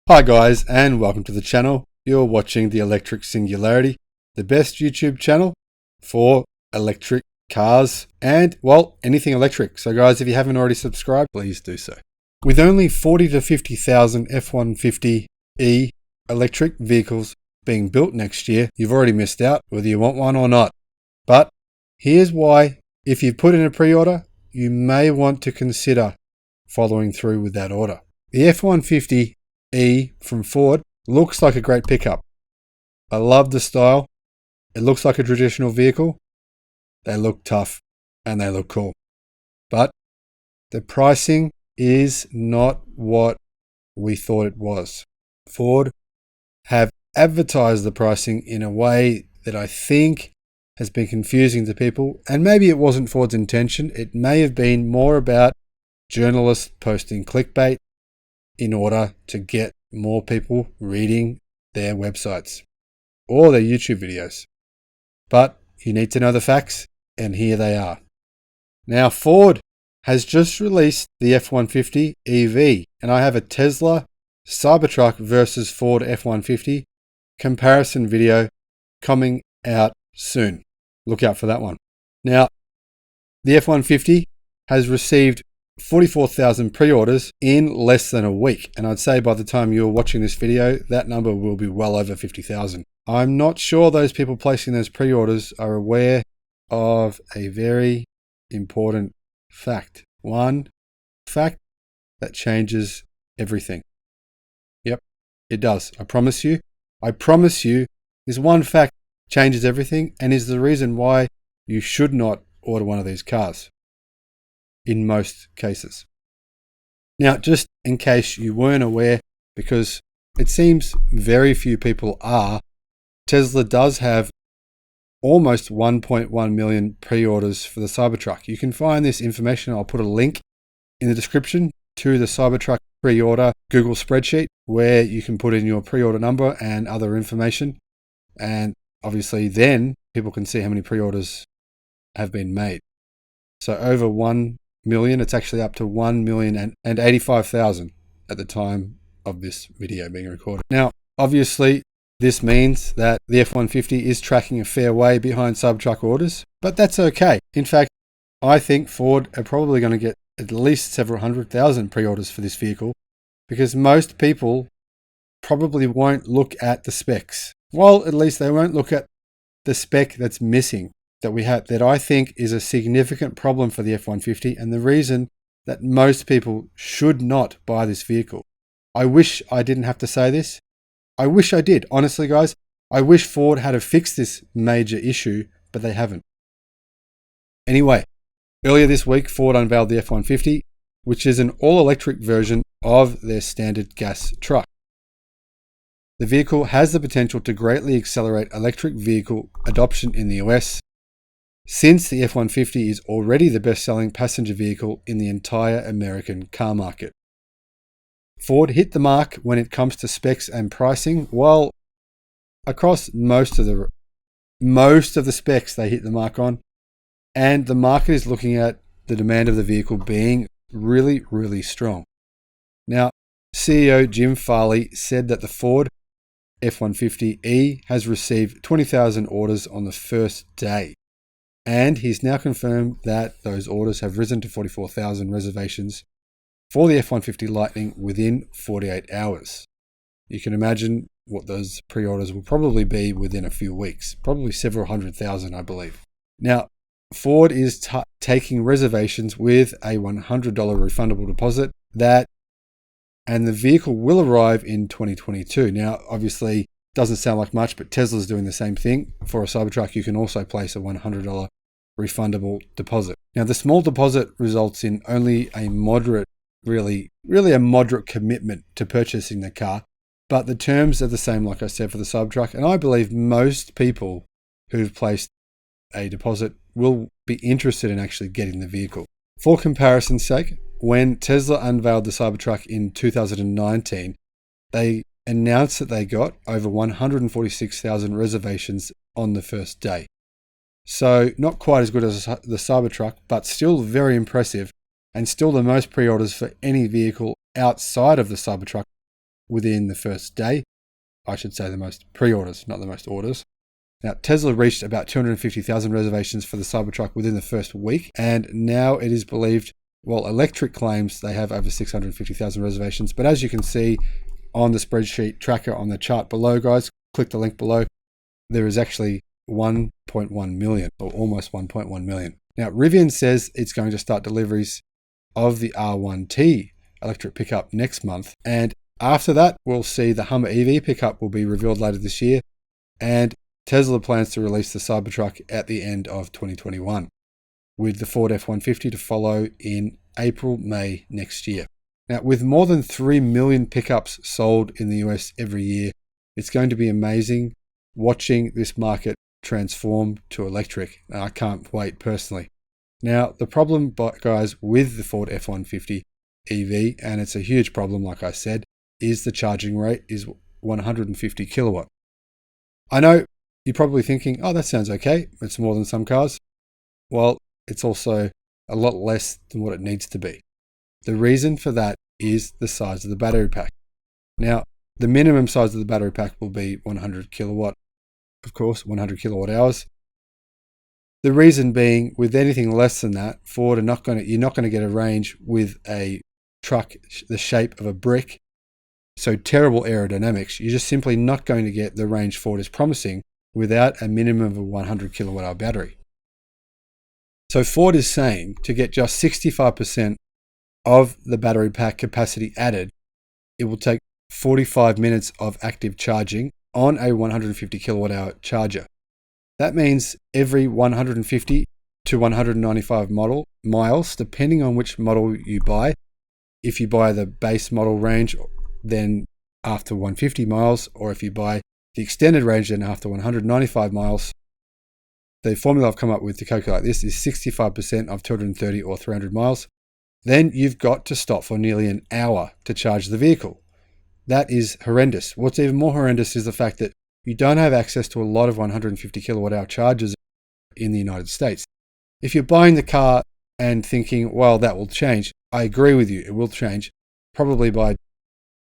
Hi guys, and welcome to the channel. You're watching the Electric Singularity, the best YouTube channel for electric cars and, well, anything electric. So guys, if you haven't already subscribed, please do so. With only 40 to 50,000 F-150E electric vehicles being built next year, you've already missed out whether you want one or not. But here's why: if you've put in a pre-order, you may want to consider following through with that order. The F-150E from Ford looks like a great pickup. I love the style. It looks like a traditional vehicle. They look tough and they look cool. But the pricing is not what we thought it was. Ford have advertised the pricing in a way that I think has been confusing to people, and maybe it wasn't Ford's intention. It may have been more about journalists posting clickbait in order to get more people reading their websites or their YouTube videos. But you need to know the facts, and here they are. Now, Ford has just released the F-150 EV, and I have a Tesla Cybertruck versus Ford F-150 comparison video coming out soon. Look out for that one. Now, the F-150 has received 44,000 pre-orders in less than a week, and I'd say by the time you're watching this video, that number will be well over 50,000. I'm not sure those people placing those pre-orders are aware of a very important fact. One fact that changes everything. Yep, it does. I promise you. I promise you, this one fact changes everything and is the reason why you should not order one of these cars in most cases. Now, just in case you weren't aware, because it seems very few people are, Tesla does have almost 1.1 million pre-orders for the Cybertruck. You can find this information. I'll put a link in the description to the Cybertruck pre-order Google spreadsheet where you can put in your pre-order number and other information. And obviously then people can see how many pre-orders have been made. So over 1 million, it's actually up to 1,085,000 at the time of this video being recorded. Now, obviously, this means that the F-150 is tracking a fair way behind Cybertruck orders, but that's okay. In fact, I think Ford are probably going to get at least several 100,000 pre-orders for this vehicle, because most people probably won't look at the specs. Well, at least they won't look at the spec that's missing, that we have, that I think is a significant problem for the F-150, and the reason that most people should not buy this vehicle. I wish I didn't have to say this. I wish I did. Honestly, guys, I wish Ford had to fix this major issue, but they haven't. Anyway, earlier this week, Ford unveiled the F-150, which is an all-electric version of their standard gas truck. The vehicle has the potential to greatly accelerate electric vehicle adoption in the US, since the F-150 is already the best-selling passenger vehicle in the entire American car market. Ford hit the mark when it comes to specs and pricing. Well, across most of the specs they hit the mark on, and the market is looking at the demand of the vehicle being really, really strong. Now, CEO Jim Farley said that the Ford F-150E has received 20,000 orders on the first day. And he's now confirmed that those orders have risen to 44,000 reservations for the F-150 Lightning within 48 hours. You can imagine what those pre-orders will probably be within a few weeks, probably several 100,000, I believe. Now, Ford is taking reservations with a $100 refundable deposit, and the vehicle will arrive in 2022. Now, obviously, doesn't sound like much, but Tesla's doing the same thing. For a Cybertruck, you can also place a $100 refundable deposit. Now, the small deposit results in only a moderate, really a moderate commitment to purchasing the car, but the terms are the same, like I said, for the Cybertruck, and I believe most people who've placed a deposit will be interested in actually getting the vehicle. For comparison's sake, when Tesla unveiled the Cybertruck in 2019, they announced that they got over 146,000 reservations on the first day. So not quite as good as the Cybertruck, but still very impressive, and still the most pre-orders for any vehicle outside of the Cybertruck within the first day. I should say the most pre-orders, not the most orders. Now, Tesla reached about 250,000 reservations for the Cybertruck within the first week, and now it is believed, well, Electric claims they have over 650,000 reservations, but as you can see on the spreadsheet tracker on the chart below, guys, click the link below, there is actually 1.1 million, or almost 1.1 million. Now, Rivian says it's going to start deliveries of the R1T electric pickup next month, and after that, we'll see the Hummer EV pickup will be revealed later this year, and Tesla plans to release the Cybertruck at the end of 2021, with the Ford F-150 to follow in April, May next year. Now, with more than 3 million pickups sold in the US every year, it's going to be amazing watching this market transform to electric. And I can't wait personally. Now, the problem, guys, with the Ford F-150 EV, and it's a huge problem, like I said, is the charging rate is 150 kilowatt. I know you're probably thinking, oh, that sounds okay. It's more than some cars. Well, it's also a lot less than what it needs to be. The reason for that is the size of the battery pack. Now, the minimum size of the battery pack will be 100 kilowatt, of course, 100 kilowatt hours. The reason being, with anything less than that, Ford you're not going to get a range with a truck the shape of a brick. So terrible aerodynamics. You're just simply not going to get the range Ford is promising without a minimum of a 100 kilowatt hour battery. So Ford is saying to get just 65% of the battery pack capacity added, it will take 45 minutes of active charging on a 150 kilowatt hour charger. That means every 150 to 195 miles, depending on which model you buy. If you buy the base model range, then after 150 miles, or if you buy the extended range, then after 195 miles, the formula I've come up with to calculate this is 65% of 230 or 300 miles. Then you've got to stop for nearly an hour to charge the vehicle. That is horrendous. What's even more horrendous is the fact that you don't have access to a lot of 150 kilowatt hour chargers in the United States. If you're buying the car and thinking, well, that will change, I agree with you, it will change. Probably by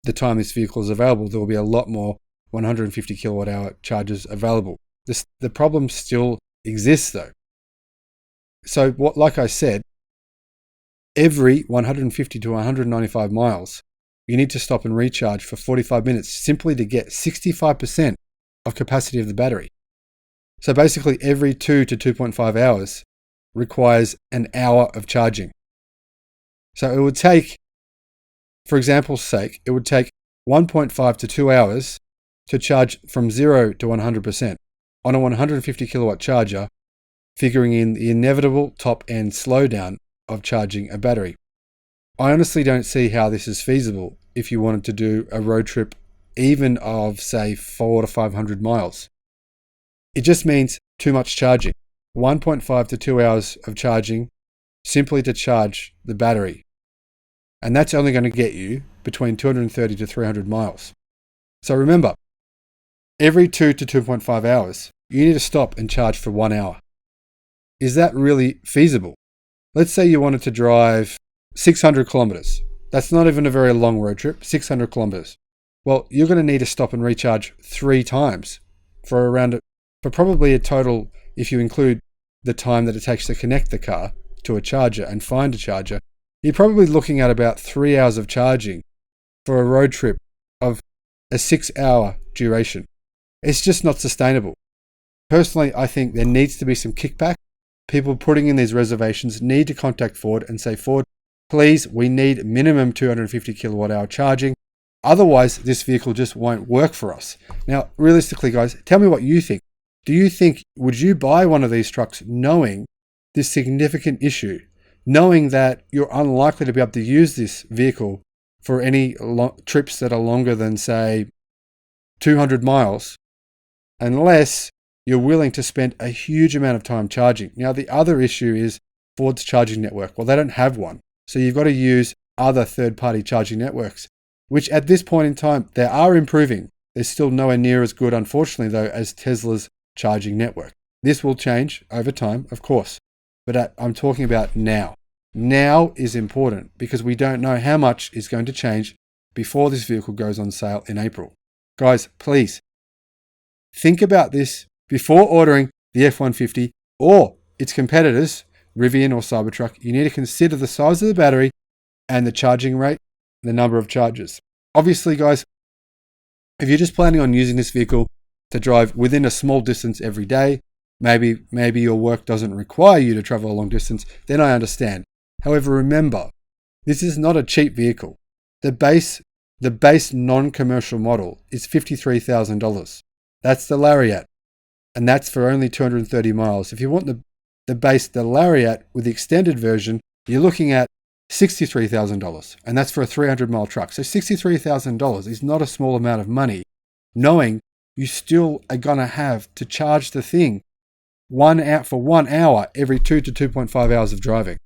the time this vehicle is available, there will be a lot more 150 kilowatt hour chargers available. The problem still exists though. So like I said, every 150 to 195 miles, you need to stop and recharge for 45 minutes simply to get 65% of capacity of the battery. So basically every 2 to 2.5 hours requires an hour of charging. So it would take, for example's sake, it would take 1.5 to 2 hours to charge from 0 to 100% on a 150 kilowatt charger, figuring in the inevitable top-end slowdown of charging a battery. I honestly don't see how this is feasible if you wanted to do a road trip even of, say, 400 to 500 miles. It just means too much charging. 1.5 to 2 hours of charging simply to charge the battery. And that's only going to get you between 230 to 300 miles. So remember, every 2 to 2.5 hours, you need to stop and charge for 1 hour. Is that really feasible? Let's say you wanted to drive 600 kilometers. That's not even a very long road trip, 600 kilometers. Well, you're going to need to stop and recharge 3 times for probably a total, if you include the time that it takes to connect the car to a charger and find a charger, you're probably looking at about 3 hours of charging for a road trip of a 6-hour duration. It's just not sustainable. Personally, I think there needs to be some kickback. People putting in these reservations need to contact Ford and say, Ford, please, we need minimum 250 kilowatt hour charging. Otherwise, this vehicle just won't work for us. Now, realistically, guys, tell me what you think. Would you buy one of these trucks knowing this significant issue, knowing that you're unlikely to be able to use this vehicle for any trips that are longer than, say, 200 miles, unless you're willing to spend a huge amount of time charging? Now, the other issue is Ford's charging network. Well, they don't have one. So you've got to use other third-party charging networks, which at this point in time, they are improving. They're still nowhere near as good, unfortunately, though, as Tesla's charging network. This will change over time, of course, but I'm talking about now. Now is important because we don't know how much is going to change before this vehicle goes on sale in April. Guys, please think about this before ordering the F-150 or its competitors, Rivian or Cybertruck. You need to consider the size of the battery and the charging rate, the number of charges. Obviously, guys, if you're just planning on using this vehicle to drive within a small distance every day, maybe your work doesn't require you to travel a long distance, then I understand. However, remember, this is not a cheap vehicle. The base non-commercial model is $53,000. That's the Lariat, and that's for only 230 miles. If you want the Lariat with the extended version, you're looking at $63,000, and that's for a 300-mile truck. So $63,000 is not a small amount of money, knowing you still are going to have to charge the thing for 1 hour every 2 to 2.5 hours of driving.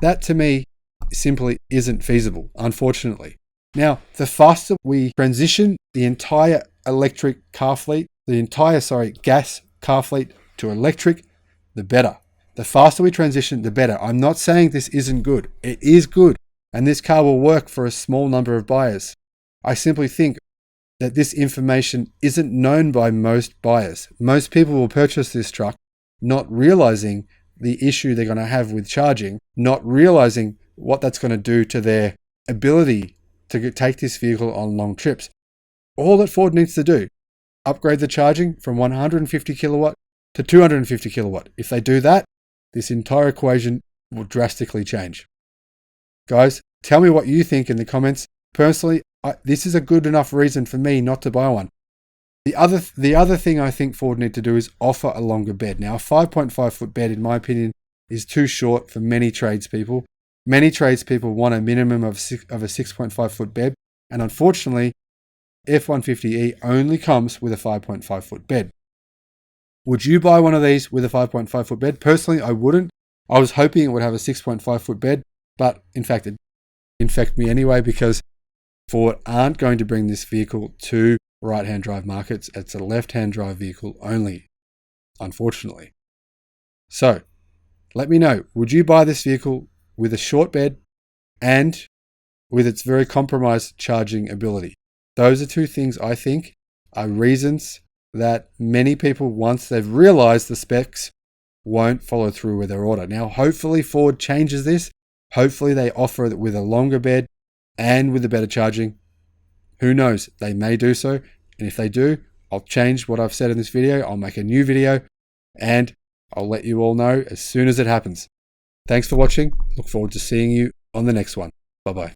That to me simply isn't feasible, unfortunately. Now, the faster we transition the entire electric car fleet, gas car fleet to electric, the better. The faster we transition, the better. I'm not saying this isn't good. It is good, and this car will work for a small number of buyers. I simply think that this information isn't known by most buyers. Most people will purchase this truck not realizing the issue they're going to have with charging, not realizing what that's going to do to their ability to take this vehicle on long trips. All that Ford needs to do, upgrade the charging from 150 kilowatt to 250 kilowatt. If they do that, this entire equation will drastically change. Guys, tell me what you think in the comments. Personally, this is a good enough reason for me not to buy one. The other thing I think Ford need to do is offer a longer bed. Now, a 5.5 foot bed, in my opinion, is too short for many tradespeople. Many tradespeople want a minimum of a 6.5 foot bed, and unfortunately, F-150E only comes with a 5.5 foot bed. Would you buy one of these with a 5.5 foot bed? Personally, I wouldn't. I was hoping it would have a 6.5 foot bed, but in fact, it infected me anyway because Ford aren't going to bring this vehicle to right-hand drive markets. It's a left-hand drive vehicle only, unfortunately. So, let me know, would you buy this vehicle with a short bed and with its very compromised charging ability? Those are two things I think are reasons that many people, once they've realized the specs, won't follow through with their order. Now, hopefully Ford changes this. Hopefully they offer it with a longer bed and with the better charging. Who knows? They may do so. And if they do, I'll change what I've said in this video. I'll make a new video and I'll let you all know as soon as it happens. Thanks for watching. Look forward to seeing you on the next one. Bye-bye.